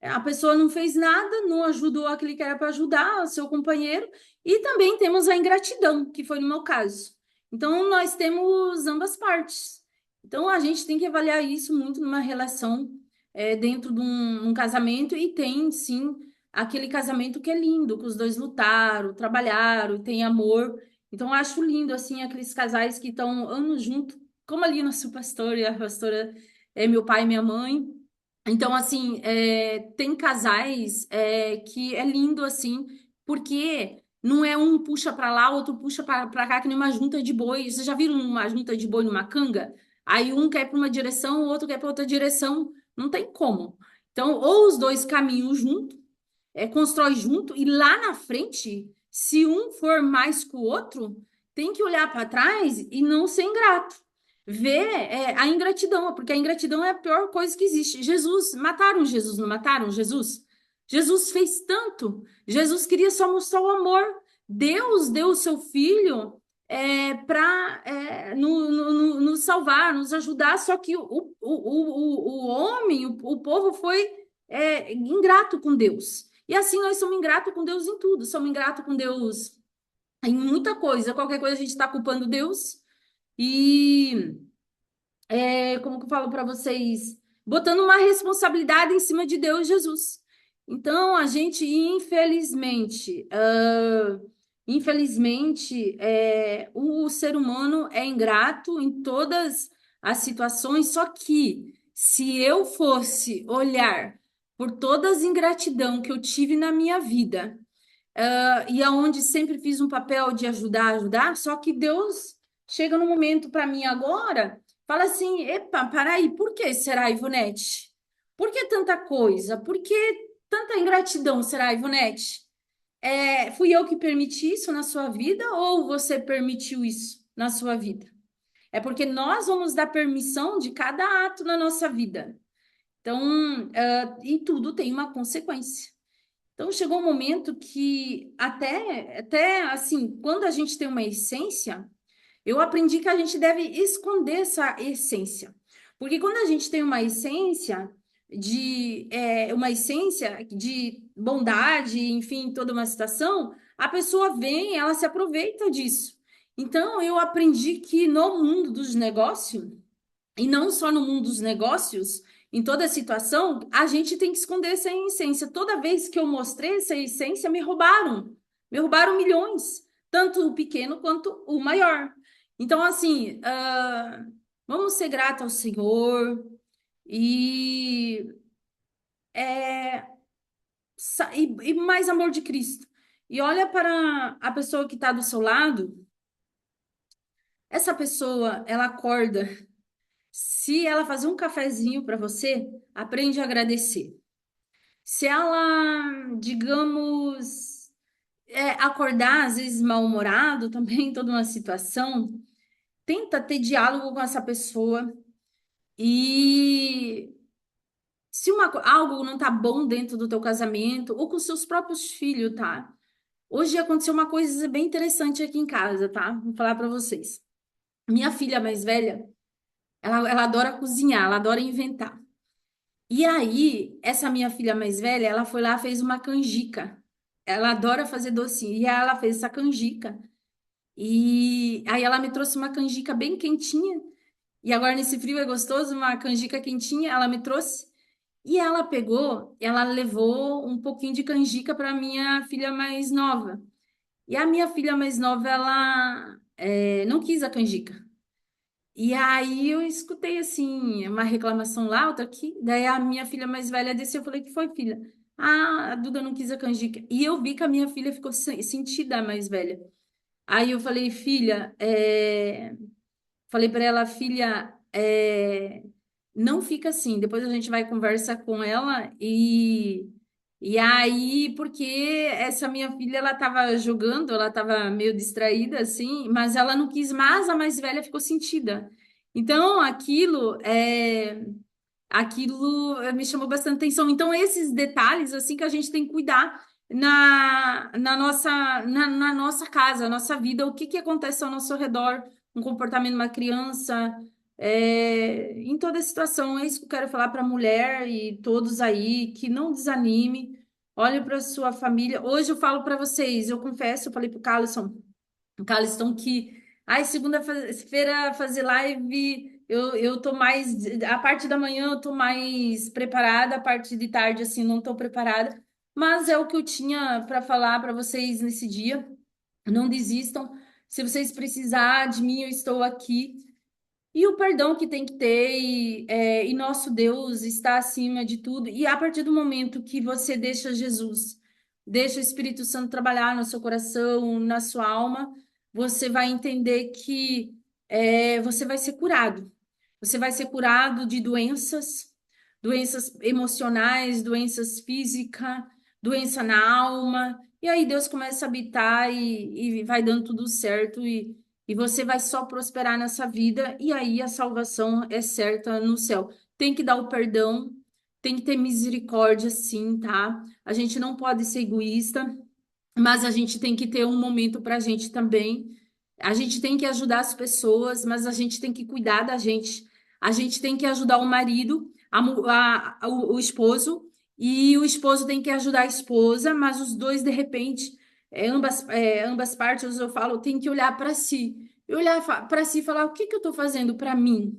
a pessoa não fez nada, não ajudou aquele que era para ajudar, o seu companheiro, e também temos a ingratidão, que foi no meu caso. Então, nós temos ambas partes. Então, a gente tem que avaliar isso muito numa relação dentro de um casamento, e tem sim aquele casamento que é lindo, que os dois lutaram, trabalharam, tem amor. Então, eu acho lindo assim aqueles casais que estão anos juntos, como ali nosso pastor e a pastora é meu pai e minha mãe. Então, assim, tem casais que é lindo assim, porque não é um puxa para lá, outro puxa para cá, que nem uma junta de boi. Vocês já viram uma junta de boi numa canga? Aí um quer para uma direção, o outro quer para outra direção. Não tem como. Então, ou os dois caminham junto, constrói junto, e lá na frente, se um for mais que o outro, tem que olhar para trás e não ser ingrato. Ver a ingratidão, porque a ingratidão é a pior coisa que existe. Mataram Jesus, não mataram Jesus? Jesus fez tanto. Jesus queria só mostrar o amor. Deus deu o seu filho para nos salvar, nos ajudar, só que o homem, o povo foi ingrato com Deus. E assim nós somos ingratos com Deus em tudo, somos ingratos com Deus em muita coisa, qualquer coisa a gente está culpando Deus, e como que eu falo para vocês, botando uma responsabilidade em cima de Deus e Jesus. Então, a gente, infelizmente, o ser humano é ingrato em todas as situações, só que se eu fosse olhar por todas as ingratidão que eu tive na minha vida, e aonde sempre fiz um papel de ajudar, só que Deus chega no momento para mim agora, fala assim: epa, peraí, por que será, Ivonete? Por que tanta coisa? Por que tanta ingratidão, será, Ivonete? Fui eu que permiti isso na sua vida ou você permitiu isso na sua vida? É porque nós vamos dar permissão de cada ato na nossa vida. Então, e tudo tem uma consequência. Então, chegou um momento que até assim, quando a gente tem uma essência, eu aprendi que a gente deve esconder essa essência. Porque quando a gente tem uma essência de bondade, enfim, toda uma situação, a pessoa vem, ela se aproveita disso. Então, eu aprendi que no mundo dos negócios, e não só no mundo dos negócios, em toda situação, a gente tem que esconder essa essência. Toda vez que eu mostrei essa essência, me roubaram. Me roubaram milhões, tanto o pequeno quanto o maior. Então, assim, vamos ser gratos ao Senhor e, é, e mais amor de Cristo. E olha para a pessoa que está do seu lado. Essa pessoa, ela acorda. Se ela fazer um cafezinho para você, aprende a agradecer. Se ela, digamos, acordar às vezes mal-humorado também, toda uma situação, tenta ter diálogo com essa pessoa, e se algo não tá bom dentro do teu casamento ou com seus próprios filhos, tá? Hoje aconteceu uma coisa bem interessante aqui em casa, tá? Vou falar para vocês. Minha filha mais velha, ela adora cozinhar, ela adora inventar. E aí, essa minha filha mais velha, ela foi lá, fez uma canjica. Ela adora fazer docinho. E aí ela fez essa canjica. E aí ela me trouxe uma canjica bem quentinha. E agora nesse frio é gostoso, uma canjica quentinha, ela me trouxe. E ela pegou, ela levou um pouquinho de canjica para minha filha mais nova. E a minha filha mais nova, ela não quis a canjica. E aí eu escutei assim, uma reclamação lá, outra aqui. Daí a minha filha mais velha desceu, eu falei: que foi, filha? Ah, a Duda não quis a canjica. E eu vi que a minha filha ficou sentida, a mais velha. Aí eu falei: filha, falei para ela: filha, não fica assim. Depois a gente vai conversar com ela, e aí, porque essa minha filha, ela estava jogando, ela estava meio distraída assim, mas ela não quis mais, a mais velha ficou sentida. Então, aquilo aquilo me chamou bastante atenção. Então, esses detalhes, assim, que a gente tem que cuidar na nossa casa, na nossa vida, o que que acontece ao nosso redor, um comportamento de uma criança, em toda situação. É isso que eu quero falar para a mulher e todos aí, que não desanime, olhe para sua família. Hoje eu falo para vocês, eu confesso, eu falei para o Carlson que, ai, segunda-feira fazer live, eu tô mais, a parte da manhã eu tô mais preparada, a parte de tarde, assim, não tô preparada, mas é o que eu tinha para falar para vocês nesse dia. Não desistam. Se vocês precisar de mim, eu estou aqui. E o perdão que tem que ter, e nosso Deus está acima de tudo. E a partir do momento que você deixa Jesus, deixa o Espírito Santo trabalhar no seu coração, na sua alma, você vai entender que você vai ser curado. Você vai ser curado de doenças, doenças emocionais, doenças físicas, doença na alma. E aí Deus começa a habitar e vai dando tudo certo. E você vai só prosperar nessa vida, e aí a salvação é certa no céu. Tem que dar o perdão, tem que ter misericórdia, sim, tá? A gente não pode ser egoísta, mas a gente tem que ter um momento para a gente também. A gente tem que ajudar as pessoas, mas a gente tem que cuidar da gente. A gente tem que ajudar o marido, o esposo, e o esposo tem que ajudar a esposa, mas os dois, de repente, ambas partes, eu falo, tem que olhar para si. E olhar para si e falar: o que que eu estou fazendo para mim?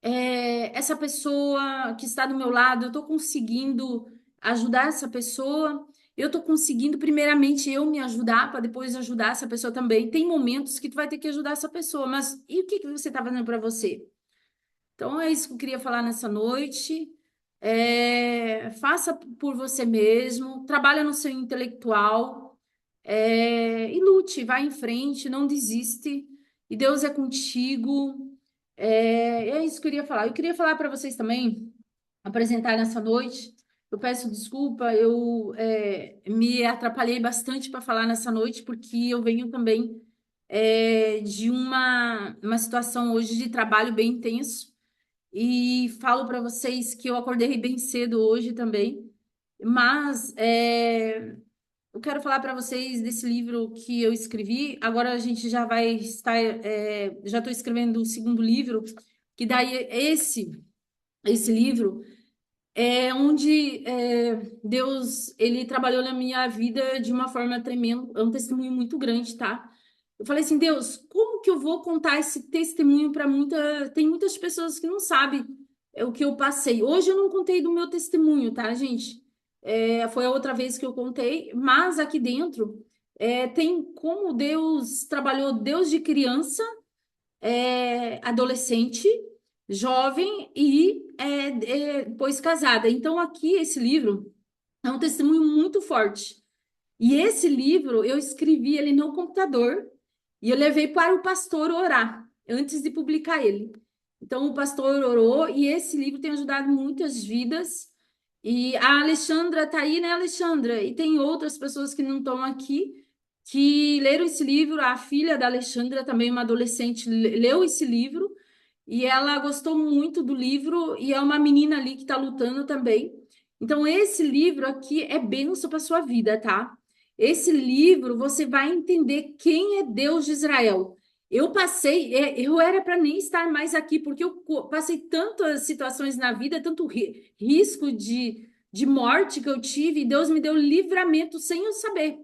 Essa pessoa que está do meu lado, eu estou conseguindo ajudar essa pessoa, eu estou conseguindo, primeiramente, eu me ajudar, para depois ajudar essa pessoa também. Tem momentos que tu vai ter que ajudar essa pessoa, mas e o que que você está fazendo para você? Então, é isso que eu queria falar nessa noite. Faça por você mesmo, trabalha no seu intelectual, e lute, vai em frente, não desiste, e Deus é contigo. É isso que eu queria falar. Eu queria falar para vocês também, apresentar nessa noite. Eu peço desculpa, eu me atrapalhei bastante para falar nessa noite, porque eu venho também de uma situação hoje de trabalho bem intenso. E falo para vocês que eu acordei bem cedo hoje também. Mas eu quero falar para vocês desse livro que eu escrevi. Agora a gente já vai estar, já estou escrevendo o segundo livro, que daí esse livro é onde Deus ele trabalhou na minha vida de uma forma tremenda. É um testemunho muito grande, tá? Eu falei assim: Deus, como que eu vou contar esse testemunho para tem muitas pessoas que não sabem o que eu passei. Hoje eu não contei do meu testemunho, tá, gente? Foi a outra vez que eu contei, mas aqui dentro tem como Deus trabalhou Deus de criança, adolescente, jovem e depois casada. Então, aqui esse livro é um testemunho muito forte. E esse livro eu escrevi ele no computador e eu levei para o pastor orar antes de publicar ele. Então, o pastor orou e esse livro tem ajudado muitas vidas. E a Alexandra tá aí, né, Alexandra? E tem outras pessoas que não estão aqui que leram esse livro. A filha da Alexandra, também uma adolescente, leu esse livro e ela gostou muito do livro e é uma menina ali que está lutando também. Então, esse livro aqui é bênção para sua vida, tá? Esse livro você vai entender quem é Deus de Israel. Eu passei, eu era para nem estar mais aqui, porque eu passei tantas situações na vida, tanto risco de morte que eu tive, e Deus me deu livramento sem eu saber.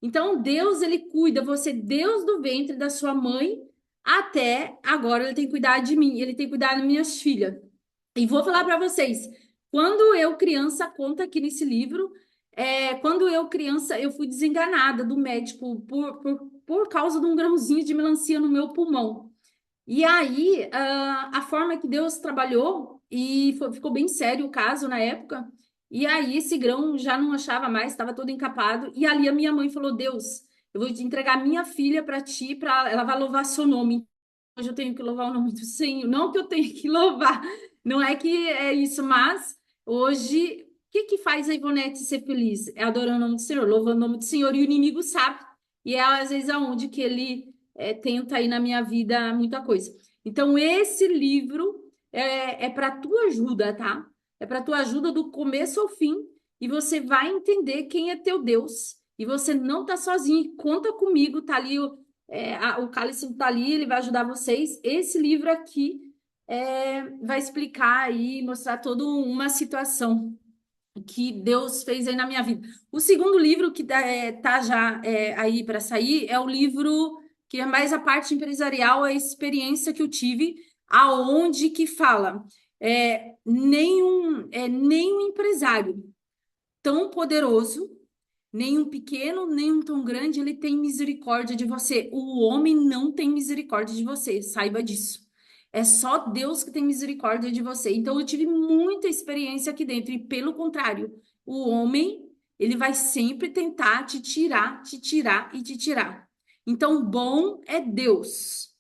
Então, Deus, ele cuida, você, Deus do ventre da sua mãe, até agora ele tem cuidado de mim, ele tem cuidado das minhas filhas. E vou falar para vocês, quando eu criança, conta aqui nesse livro, quando eu criança, eu fui desenganada do médico por causa de um grãozinho de melancia no meu pulmão. E aí, a forma que Deus trabalhou, e ficou bem sério o caso na época, e aí esse grão já não achava mais, estava todo encapado, e ali a minha mãe falou: Deus, eu vou te entregar minha filha para ti, ela vai louvar seu nome. Hoje eu tenho que louvar o nome do Senhor, não que eu tenha que louvar, não é que é isso, mas hoje, o que que faz a Ivonete ser feliz? É adorando o nome do Senhor, louvando o nome do Senhor, e o inimigo sabe, e é às vezes aonde que ele tenta aí na minha vida muita coisa. Então, esse livro é para tua ajuda, tá? É para tua ajuda do começo ao fim e você vai entender quem é teu Deus. E você não tá sozinho. E conta comigo, tá ali o Cálice tá ali, ele vai ajudar vocês. Esse livro aqui vai explicar aí, mostrar toda uma situação que Deus fez aí na minha vida. O segundo livro que tá já aí para sair é o livro que é mais a parte empresarial, a experiência que eu tive, aonde que fala nenhum empresário tão poderoso, nenhum pequeno, nenhum tão grande, ele tem misericórdia de você. O homem não tem misericórdia de você, saiba disso. É só Deus que tem misericórdia de você. Então, eu tive muita experiência aqui dentro, e pelo contrário, o homem, ele vai sempre tentar te tirar e te tirar. Então, bom é Deus.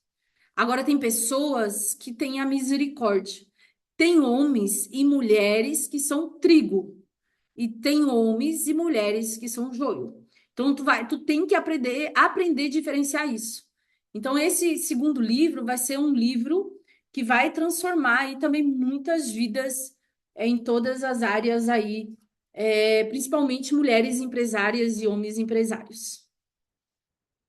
Agora, tem pessoas que têm a misericórdia. Tem homens e mulheres que são trigo e tem homens e mulheres que são joio. Então tu tem que aprender a diferenciar isso. Então esse segundo livro vai ser um livro que vai transformar aí também muitas vidas em todas as áreas aí, principalmente mulheres empresárias e homens empresários.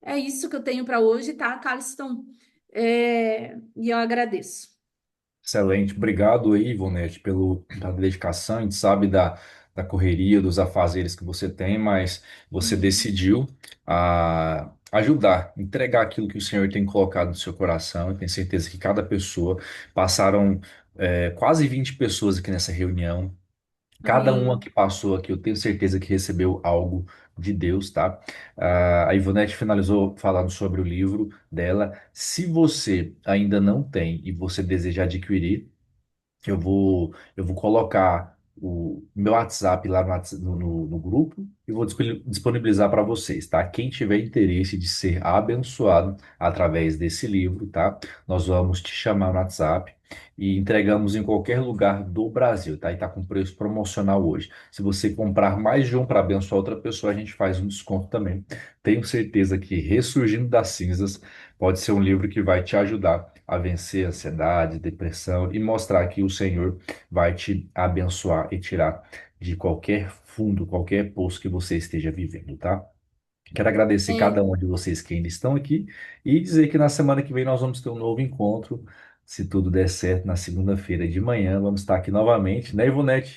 É isso que eu tenho para hoje, tá, Carlston? E eu agradeço. Excelente, obrigado aí, Ivonete, pela dedicação. A gente sabe da correria, dos afazeres que você tem, mas você Uhum. decidiu ajudar, entregar aquilo que o Senhor tem colocado no seu coração. Eu tenho certeza que cada pessoa, passaram quase 20 pessoas aqui nessa reunião. Cada uma Amém. que passou aqui, eu tenho certeza que recebeu algo de Deus, tá? A Ivonete finalizou falando sobre o livro dela. Se você ainda não tem e você deseja adquirir, eu vou colocar o meu WhatsApp lá no grupo e vou disponibilizar para vocês, tá? Quem tiver interesse de ser abençoado através desse livro, tá? Nós vamos te chamar no WhatsApp e entregamos em qualquer lugar do Brasil, tá? E tá com preço promocional hoje. Se você comprar mais de um para abençoar outra pessoa, a gente faz um desconto também. Tenho certeza que Ressurgindo das Cinzas pode ser um livro que vai te ajudar a vencer a ansiedade, depressão e mostrar que o Senhor vai te abençoar e tirar de qualquer fundo, qualquer poço que você esteja vivendo, tá? Quero agradecer cada É, um de vocês que ainda estão aqui e dizer que na semana que vem nós vamos ter um novo encontro. Se tudo der certo, na segunda-feira de manhã, vamos estar aqui novamente, né, Ivonete?